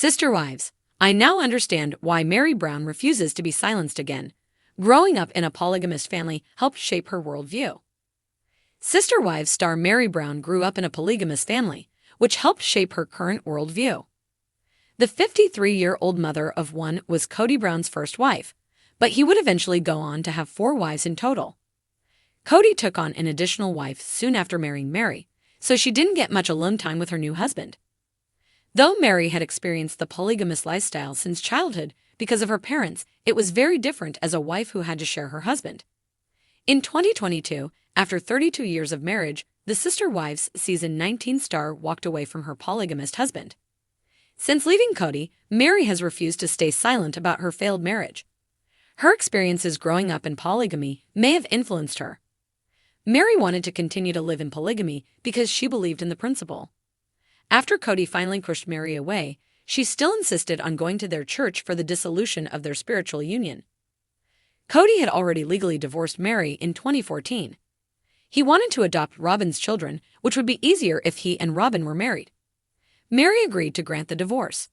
Sister wives, I now understand why Meri Brown refuses to be silenced again. Growing up in a polygamous family helped shape her worldview. Sister Wives star Meri Brown grew up in a polygamous family, which helped shape her current worldview. The 53-year-old mother of one was Kody Brown's first wife, but he would eventually go on to have 4 wives in total. Kody took on an additional wife soon after marrying Meri, so she didn't get much alone time with her new husband. Though Meri had experienced the polygamous lifestyle since childhood because of her parents, it was very different as a wife who had to share her husband. In 2022, after 32 years of marriage, the Sister Wives season 19 star walked away from her polygamist husband. Since leaving Kody, Meri has refused to stay silent about her failed marriage. Her experiences growing up in polygamy may have influenced her. Meri wanted to continue to live in polygamy because she believed in the principle. After Kody finally pushed Meri away, she still insisted on going to their church for the dissolution of their spiritual union. Kody had already legally divorced Meri in 2014. He wanted to adopt Robyn's children, which would be easier if he and Robyn were married. Meri agreed to grant the divorce.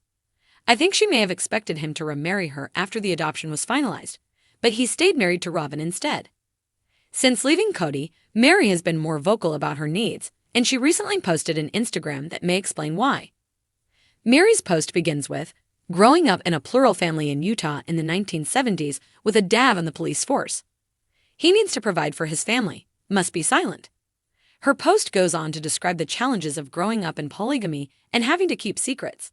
I think she may have expected him to remarry her after the adoption was finalized, but he stayed married to Robyn instead. Since leaving Kody, Meri has been more vocal about her needs, and she recently posted an Instagram that may explain why. Meri's post begins with, "Growing up in a plural family in Utah in the 1970s with a dad on the police force. He needs to provide for his family, must be silent." Her post goes on to describe the challenges of growing up in polygamy and having to keep secrets.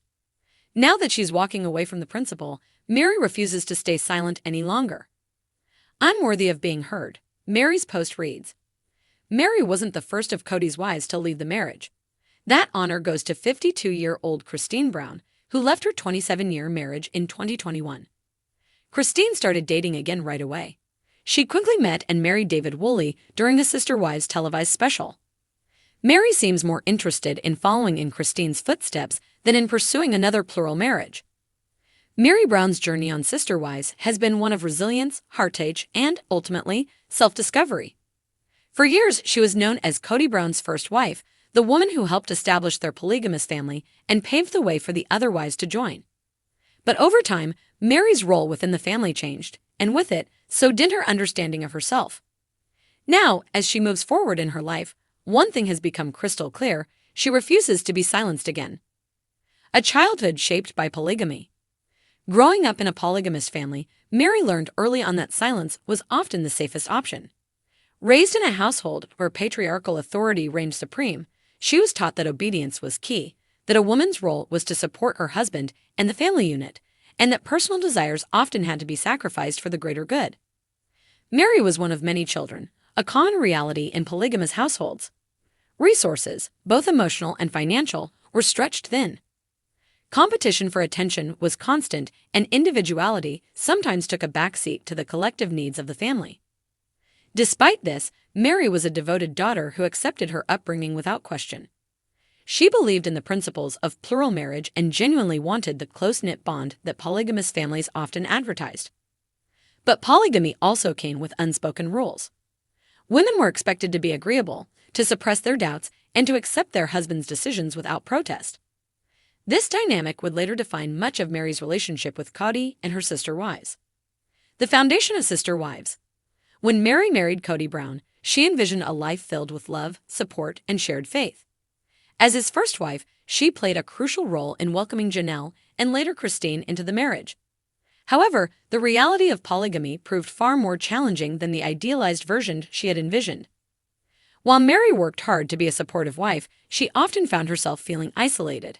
Now that she's walking away from the principle, Meri refuses to stay silent any longer. "I'm worthy of being heard," Meri's post reads. Meri wasn't the first of Kody's wives to leave the marriage. That honor goes to 52-year-old Cristin Brown, who left her 27-year marriage in 2021. Cristin started dating again right away. She quickly met and married David Woolley during a Sister Wives televised special. Meri seems more interested in following in Cristin's footsteps than in pursuing another plural marriage. Meri Brown's journey on Sister Wives has been one of resilience, heartache, and, ultimately, self-discovery. For years, she was known as Kody Brown's first wife, the woman who helped establish their polygamous family and paved the way for the other wives to join. But over time, Meri's role within the family changed, and with it, so did her understanding of herself. Now, as she moves forward in her life, one thing has become crystal clear: she refuses to be silenced again. A childhood shaped by polygamy. Growing up in a polygamous family, Meri learned early on that silence was often the safest option. Raised in a household where patriarchal authority reigned supreme, she was taught that obedience was key, that a woman's role was to support her husband and the family unit, and that personal desires often had to be sacrificed for the greater good. Meri was one of many children, a common reality in polygamous households. Resources, both emotional and financial, were stretched thin. Competition for attention was constant, and individuality sometimes took a backseat to the collective needs of the family. Despite this, Meri was a devoted daughter who accepted her upbringing without question. She believed in the principles of plural marriage and genuinely wanted the close-knit bond that polygamous families often advertised. But polygamy also came with unspoken rules. Women were expected to be agreeable, to suppress their doubts, and to accept their husband's decisions without protest. This dynamic would later define much of Meri's relationship with Kody and her sister wives. The foundation of Sister Wives. When Meri married Kody Brown, she envisioned a life filled with love, support, and shared faith. As his first wife, she played a crucial role in welcoming Janelle and later Cristin into the marriage. However, the reality of polygamy proved far more challenging than the idealized version she had envisioned. While Meri worked hard to be a supportive wife, she often found herself feeling isolated.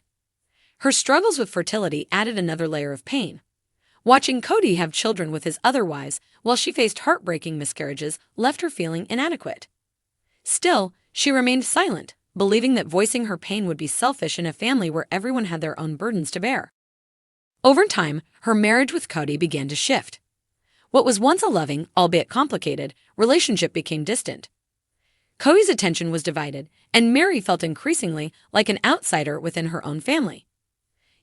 Her struggles with fertility added another layer of pain. Watching Kody have children with his other wives while she faced heartbreaking miscarriages left her feeling inadequate. Still, she remained silent, believing that voicing her pain would be selfish in a family where everyone had their own burdens to bear. Over time, her marriage with Kody began to shift. What was once a loving, albeit complicated, relationship became distant. Kody's attention was divided, and Meri felt increasingly like an outsider within her own family.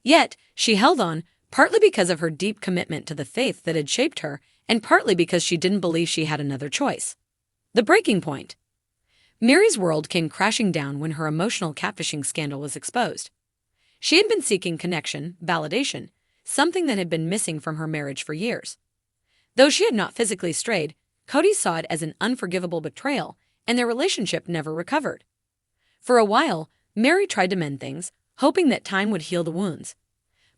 Yet, she held on, partly because of her deep commitment to the faith that had shaped her, and partly because she didn't believe she had another choice. The breaking point. Meri's world came crashing down when her emotional catfishing scandal was exposed. She had been seeking connection, validation, something that had been missing from her marriage for years. Though she had not physically strayed, Cody saw it as an unforgivable betrayal, and their relationship never recovered. For a while, Meri tried to mend things, hoping that time would heal the wounds.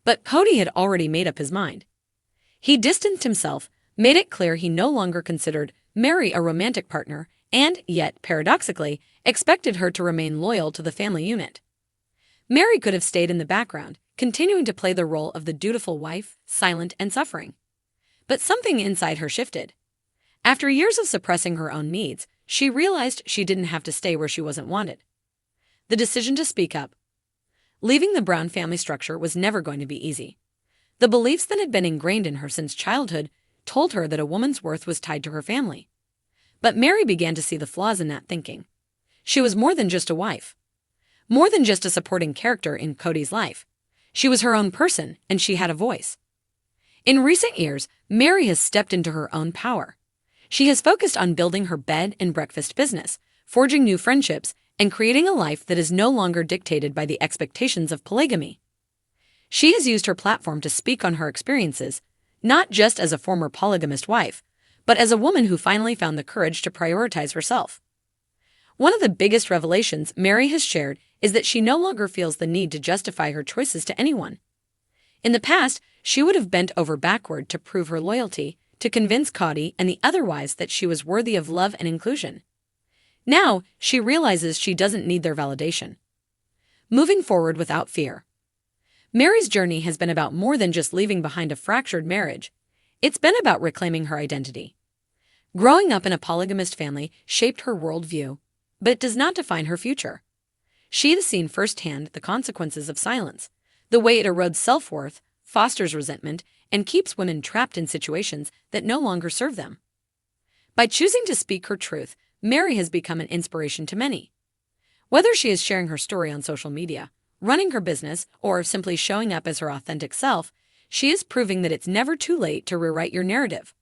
But Cody had already made up his mind. He distanced himself, made it clear he no longer considered Meri a romantic partner, and, yet, paradoxically, expected her to remain loyal to the family unit. Meri could have stayed in the background, continuing to play the role of the dutiful wife, silent and suffering. But something inside her shifted. After years of suppressing her own needs, she realized she didn't have to stay where she wasn't wanted. The decision to speak up. Leaving the Brown family structure was never going to be easy. The beliefs that had been ingrained in her since childhood told her that a woman's worth was tied to her family. But Meri began to see the flaws in that thinking. She was more than just a wife. More than just a supporting character in Cody's life. She was her own person, and she had a voice. In recent years, Meri has stepped into her own power. She has focused on building her bed and breakfast business, forging new friendships, and creating a life that is no longer dictated by the expectations of polygamy. She has used her platform to speak on her experiences, not just as a former polygamist wife, but as a woman who finally found the courage to prioritize herself. One of the biggest revelations Meri has shared is that she no longer feels the need to justify her choices to anyone. In the past, she would have bent over backward to prove her loyalty, to convince Cody and the other wives that she was worthy of love and inclusion. Now, she realizes she doesn't need their validation. Moving forward without fear. Meri's journey has been about more than just leaving behind a fractured marriage. It's been about reclaiming her identity. Growing up in a polygamist family shaped her worldview, but it does not define her future. She has seen firsthand the consequences of silence, the way it erodes self-worth, fosters resentment, and keeps women trapped in situations that no longer serve them. By choosing to speak her truth, Meri has become an inspiration to many. Whether she is sharing her story on social media, running her business, or simply showing up as her authentic self, she is proving that it's never too late to rewrite your narrative.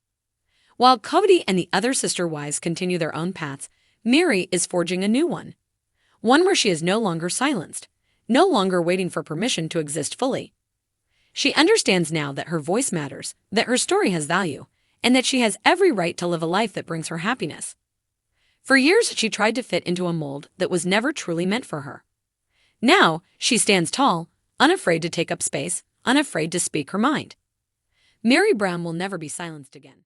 While Cody and the other sister wives continue their own paths, Meri is forging a new one. One where she is no longer silenced, no longer waiting for permission to exist fully. She understands now that her voice matters, that her story has value, and that she has every right to live a life that brings her happiness. For years, she tried to fit into a mold that was never truly meant for her. Now, she stands tall, unafraid to take up space, unafraid to speak her mind. Meri Brown will never be silenced again.